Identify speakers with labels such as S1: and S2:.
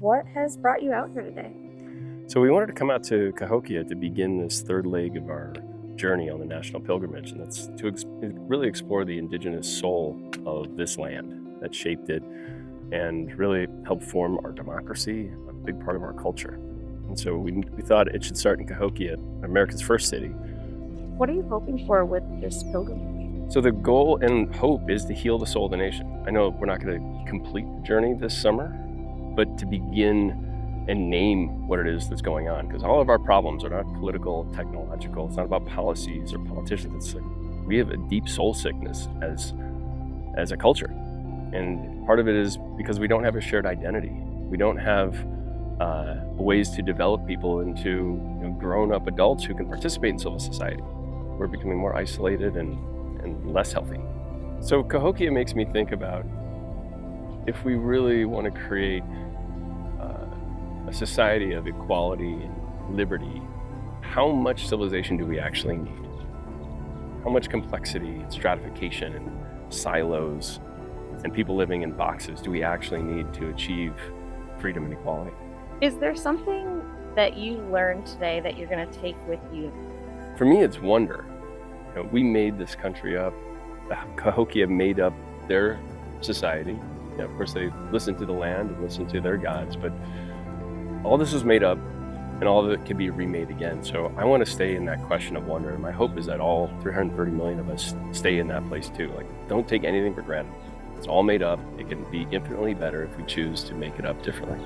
S1: what has brought you out here today?
S2: So we wanted to come out to Cahokia to begin this third leg of our journey on the national pilgrimage, and that's to really explore the Indigenous soul of this land that shaped it and really helped form our democracy, a big part of our culture. And so we thought it should start in Cahokia, America's first city.
S1: What are you hoping for with this pilgrimage?
S2: So the goal and hope is to heal the soul of the nation. I know we're not going to complete the journey this summer, but to begin and name what it is that's going on, because all of our problems are not political, technological. It's not about policies or politicians. It's like we have a deep soul sickness as a culture, and part of it is because we don't have a shared identity. We don't have ways to develop people into grown-up adults who can participate in civil society. We're becoming more isolated and less healthy. So Cahokia makes me think about if we really want to create a society of equality and liberty, how much civilization do we actually need? How much complexity and stratification and silos and people living in boxes do we actually need to achieve freedom and equality?
S1: Is there something that you learned today that you're going to take with you?
S2: For me, it's wonder. We made this country up. Cahokia made up their society. Of course, they listened to the land and listened to their gods, but all this was made up and all of it can be remade again. So I want to stay in that question of wonder. And my hope is that all 330 million of us stay in that place too. Like, don't take anything for granted. It's all made up. It can be infinitely better if we choose to make it up differently.